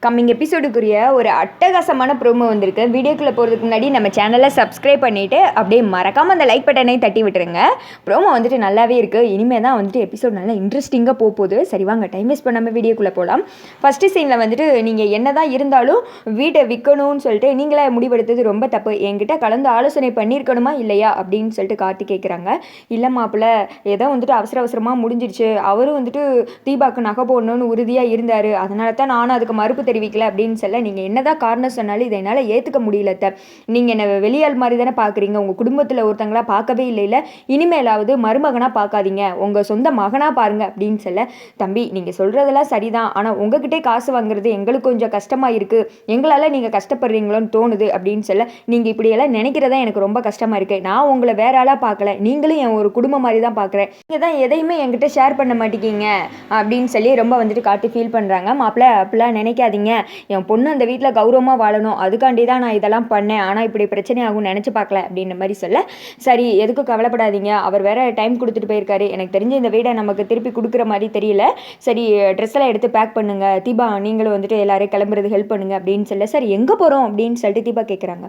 Coming எபிசோடுக்குரிய ஒரு அட்டகாசமான promo வந்திருக்கு. வீடியோக்குள்ளே போகிறதுக்கு முன்னாடி நம்ம சேனலை சப்ஸ்கிரைப் பண்ணிவிட்டு அப்படியே மறக்காமல் அந்த லைக் பட்டனை தட்டி விட்டுருங்க. ப்ரோமோ வந்துட்டு நல்லாவே இருக்குது. இனிமேல் தான் வந்துட்டு எபிசோட் நல்லா இன்ட்ரெஸ்டிங்காக போகுது. சரி வாங்க டைம் வேஸ்ட் பண்ணாமல் வீடியோக்குள்ளே போகலாம். ஃபஸ்ட்டு சீனில் வந்துட்டு நீங்கள் என்ன தான் இருந்தாலும் வீட்டை விற்கணும்னு சொல்லிட்டு நீங்களே முடிவெடுத்தது ரொம்ப தப்பு, என்கிட்ட கலந்து ஆலோசனை பண்ணியிருக்கணுமா இல்லையா அப்படின்னு சொல்லிட்டு கார்த்தி கேட்குறாங்க. இல்லை மாப்பிள்ள, ஏதோ வந்துட்டு அவசரமாக முடிஞ்சிருச்சு. அவரும் வந்துட்டு தீபாவுக்கு நகை போடணும்னு உறுதியாக இருந்தார். அதனால தான் நானும் அதுக்கு மறுப்பு தெரிவிக்கல அப்படின்னு சொல்ல, நீங்கள் என்னதான் காரணம் சொன்னாலும் இதை என்னால் ஏற்றுக்க முடியல. நீங்கள் என்ன வெளியால் மாதிரி தானே பார்க்குறீங்க, உங்கள் குடும்பத்தில் ஒருத்தங்களா பார்க்கவே இல்லை. இனிமேலாவது மருமகனாக பார்க்காதீங்க, உங்கள் சொந்த மகனாக பாருங்க அப்படின்னு சொல்ல, தம்பி நீங்கள் சொல்கிறதெல்லாம் சரிதான், ஆனால் உங்ககிட்டே காசு வாங்குறது எங்களுக்கு கொஞ்சம் கஷ்டமாக இருக்குது, எங்களால் நீங்கள் கஷ்டப்படுறீங்களோன்னு தோணுது அப்படின்னு சொல்ல, நீங்கள் இப்படியெல்லாம் நினைக்கிறதா எனக்கு ரொம்ப கஷ்டமாக இருக்குது. நான் உங்களை வேற ஆளாக பார்க்கல, நீங்களும் என் ஒரு குடும்பம் மாதிரி தான் பார்க்குறேன். நீங்கள் தான் எதையுமே என்கிட்ட ஷேர் பண்ண மாட்டேங்கிங்க அப்படின்னு சொல்லி ரொம்ப வந்துட்டு காட்டி ஃபீல் பண்ணுறாங்க. மாப்பிள்ள அப்படிலாம் நினைக்காதீங்க, என் பொண்ணு அந்த வீட்டில் கௌரவமாக வாழணும், அதுக்காண்டி தான் நான் இதெல்லாம் பண்ணேன், ஆனால் இப்படி பிரச்சனை ஆகும்னு நினச்சி பார்க்கல அப்படின்ற மாதிரி சொல்ல, சரி எதுக்கும் கவலைப்படாதீங்க, அவர் வேற டைம் கொடுத்துட்டு போயிருக்காரு, எனக்கு தெரிஞ்ச இந்த வீடை நமக்கு திருப்பி கொடுக்குற மாதிரி தெரியல, சரி ட்ரெஸ் எல்லாம் எடுத்து பேக் பண்ணுங்க, தீபா நீங்களும் வந்துட்டு எல்லாரையும் கிளம்புறது ஹெல்ப் பண்ணுங்க அப்படின்னு சொல்ல, சரி எங்கே போகிறோம் அப்படின்னு சொல்லிட்டு தீபா கேட்குறாங்க.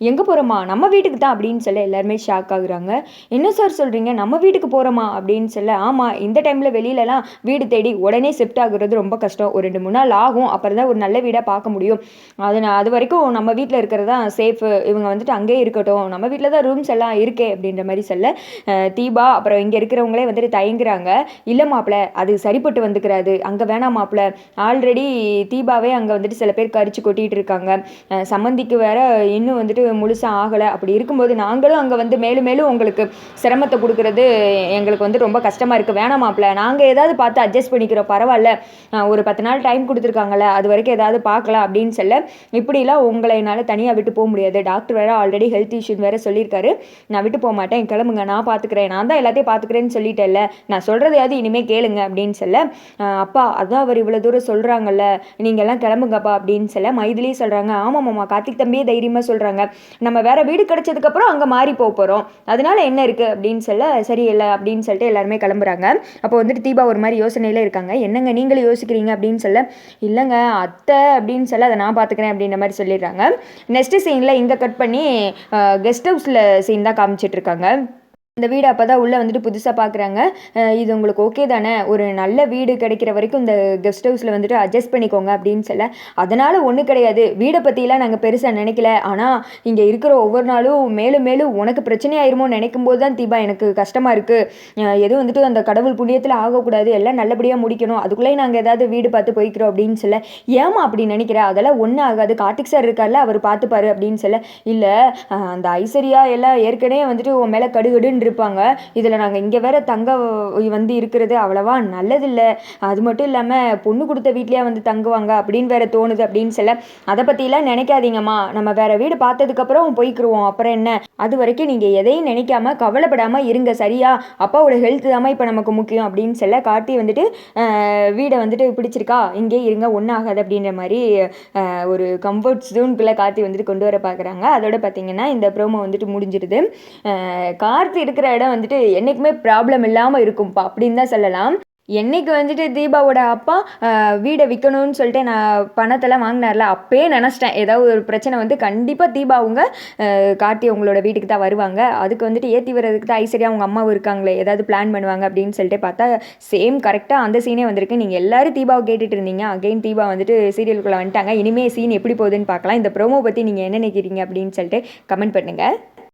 எங்கே போகிறோமா, நம்ம வீட்டுக்கு தான் அப்படின்னு சொல்ல எல்லாருமே ஷாக் ஆகுறாங்க. என்ன சார் சொல்கிறீங்க, நம்ம வீட்டுக்கு போகிறோமா அப்படின்னு சொல்ல, ஆமாம் இந்த டைமில் வெளியிலலாம் வீடு தேடி உடனே ஷிஃப்ட் ஆகுறது ரொம்ப கஷ்டம், ஒரு 2-3 நாள் ஆகும், அப்புறம் தான் ஒரு நல்ல வீடாக பார்க்க முடியும், அது வரைக்கும் நம்ம வீட்டில் இருக்கிறது தான் சேஃபு, இவங்க வந்துட்டு அங்கேயே இருக்கட்டும், நம்ம வீட்டில் தான் ரூம்ஸ் எல்லாம் இருக்கே அப்படின்ற மாதிரி சொல்ல, தீபா அப்புறம் இங்கே இருக்கிறவங்களே வந்துட்டு தயங்குறாங்க. இல்லை மாப்பிள்ள, அது சரிப்பட்டு வந்துக்கிறாது, அங்கே வேணாம் மாப்பிள்ள, ஆல்ரெடி தீபாவே அங்கே வந்துட்டு சில பேர் கரிச்சு கொட்டிகிட்டு இருக்காங்க, சம்மந்திக்கு வேற இன்னும் வந்துட்டு முழுசாக ஆகலை, அப்படி இருக்கும்போது நாங்களும் அங்கே வந்து மேலும் மேலும் உங்களுக்கு சிரமத்தை கொடுக்கறது எங்களுக்கு வந்து ரொம்ப கஷ்டமாக இருக்குது, வேணாம் மாப்பிள்ள, நாங்கள் ஏதாவது பார்த்து அட்ஜஸ்ட் பண்ணிக்கிறோம், பரவாயில்ல, ஒரு 10 நாள் டைம் கொடுத்துருக்காங்கல்ல, அது வரைக்கும் ஏதாவது பார்க்கலாம் அப்படின்னு சொல்ல, இப்படிலாம் உங்களை என்னால் தனியாக விட்டு போக முடியாது, டாக்டர் வேறு ஆல்ரெடி ஹெல்த் இஷ்யூ வேறு சொல்லியிருக்காரு, நான் விட்டு போக மாட்டேன், கிளம்புங்க, நான் பார்த்துக்கிறேன், நான் தான் எல்லாத்தையும் பார்த்துக்கிறேன்னு சொல்லிட்டேன்ல, நான் சொல்கிறதையாவது இனிமேல் கேளுங்க அப்படின்னு சொல்ல, அப்பா அதான் அவர் இவ்வளோ தூரம் சொல்கிறாங்கல்ல, நீங்கள்லாம் கிளம்புங்கப்பா அப்படின்னு சொல்ல, மைதிலி சொல்கிறாங்க, ஆமாம் மாமா, கார்த்திக் தம்பியே தைரியமாக சொல்கிறாங்க, நம்ம வேறு வீடு கிடச்சதுக்கப்புறம் அங்கே மாறி போகிறோம், அதனால என்ன இருக்குது அப்படின்னு சொல்ல, சரி இல்லை அப்படின்னு சொல்லிட்டு எல்லாருமே கிளம்புறாங்க. அப்போ வந்துட்டு தீபா ஒரு மாதிரி யோசனையில் இருக்காங்க. என்னங்க நீங்களும் யோசிக்கிறீங்க அப்படின்னு சொல்ல, இல்லைங்க அத்தை அப்படின்னு சொல்ல, அதை நான் பார்த்துக்கிறேன் அப்படின்ற மாதிரி சொல்லிடுறாங்க. நெக்ஸ்ட் சீனில் இங்கே கட் பண்ணி கெஸ்ட் ஹவுஸில் சீன் தான் காமிச்சிட்டு இருக்காங்க. இந்த வீடு அப்போ தான் உள்ளே வந்துட்டு புதுசாக பார்க்குறாங்க. இது உங்களுக்கு ஓகே தானே, ஒரு நல்ல வீடு கிடைக்கிற வரைக்கும் இந்த கெஸ்ட் ஹவுஸில் வந்துட்டு அட்ஜஸ்ட் பண்ணிக்கோங்க அப்படின்னு சொல்ல, அதனால் ஒன்றும் கிடையாது, வீடை பற்றிலாம் நாங்கள் பெருசாக நினைக்கல, ஆனால் இங்கே இருக்கிற ஒவ்வொரு நாளும் மேலும் மேலும் உனக்கு பிரச்சனை ஆயிருமோ நினைக்கும் போது தான் தீபா எனக்கு கஷ்டமாக இருக்குது, எதுவும் வந்துட்டு அந்த கடவுள் புண்ணியத்தில் ஆகக்கூடாது, எல்லாம் நல்லபடியாக முடிக்கணும், அதுக்குள்ளேயே நாங்கள் ஏதாவது வீடு பார்த்து போய்க்கிறோம் அப்படின்னு சொல்ல, ஏமா அப்படி நினைக்கிறேன், அதெல்லாம் ஒன்றும் ஆகாது, கார்த்திக் சார் இருக்கார்ல அவர் பார்த்துப்பாரு அப்படின்னு சொல்ல, இல்லை அந்த ஐஸ்வர்யா எல்லாம் ஏற்கனவே வந்துட்டு உன் மேலே கடுகடுன்னு இருப்பாங்க, இதில் நாங்கள் இங்கே வேற தங்க வந்து இருக்கிறது அவ்வளவா நல்லதில்லை, அது மட்டும் இல்லாமல் பொண்ணு கொடுத்த வீட்லேயே வந்து தங்குவாங்க அப்படின்னு வேற தோணுது அப்படின்னு சொல்ல, அதை பற்றிலாம் நினைக்காதீங்கம்மா, நம்ம வேற வீடு பார்த்ததுக்கப்புறம் போய்க்கிருவோம், அப்புறம் என்ன, அது வரைக்கும் நீங்கள் எதையும் நினைக்காம கவலைப்படாமல் இருங்க சரியா, அப்பாவோட ஹெல்த் தான் இப்போ நமக்கு முக்கியம் அப்படின்னு சொல்ல, கார்த்தி வந்துட்டு வீடை வந்துட்டு பிடிச்சிருக்கா இங்கே இருங்க ஒன்றும் ஆகாது அப்படின்ற மாதிரி ஒரு கம்ஃபர்ட் ஜோனுக்குள்ளே கார்த்தி வந்துட்டு கொண்டு வர பார்க்குறாங்க. அதோட பார்த்தீங்கன்னா இந்த ப்ரோமோ வந்துட்டு முடிஞ்சிடுது. கார்த்தி இருக்கிற இடம் வந்துட்டு என்றைக்குமே ப்ராப்ளம் இல்லாமல் இருக்கும்ப்பா அப்படின்னு தான் சொல்லலாம். என்னைக்கு வந்துட்டு தீபாவோட அப்பா வீடை விற்கணும்னு சொல்லிட்டு நான் பணத்தெல்லாம் வாங்கினார்ல, அப்பயே நினச்சிட்டேன் ஏதாவது ஒரு பிரச்சனை வந்து கண்டிப்பாக தீபா அவங்க கார்த்தி உங்களோட வீட்டுக்கு தான் வருவாங்க, அதுக்கு வந்துட்டு ஏற்றி வர்றதுக்கு தான் ஐஸ்வர்யா அவங்க அம்மாவும் இருக்காங்களே, ஏதாவது பிளான் பண்ணுவாங்க அப்படின்னு சொல்லிட்டு பார்த்தா சேம் கரெக்டாக அந்த சீனே வந்திருக்கு. நீங்கள் எல்லாரும் தீபாவை கேட்டுட்டு இருந்தீங்க, அகைன் தீபா வந்துட்டு சீரியலுக்குள்ளே வந்துட்டாங்க. இனிமேல் சீன் எப்படி போகுதுன்னு பார்க்கலாம். இந்த ப்ரோமோ பற்றி நீங்கள் என்ன நினைக்கிறீங்க அப்படின்னு சொல்லிட்டு கமெண்ட் பண்ணுங்கள்.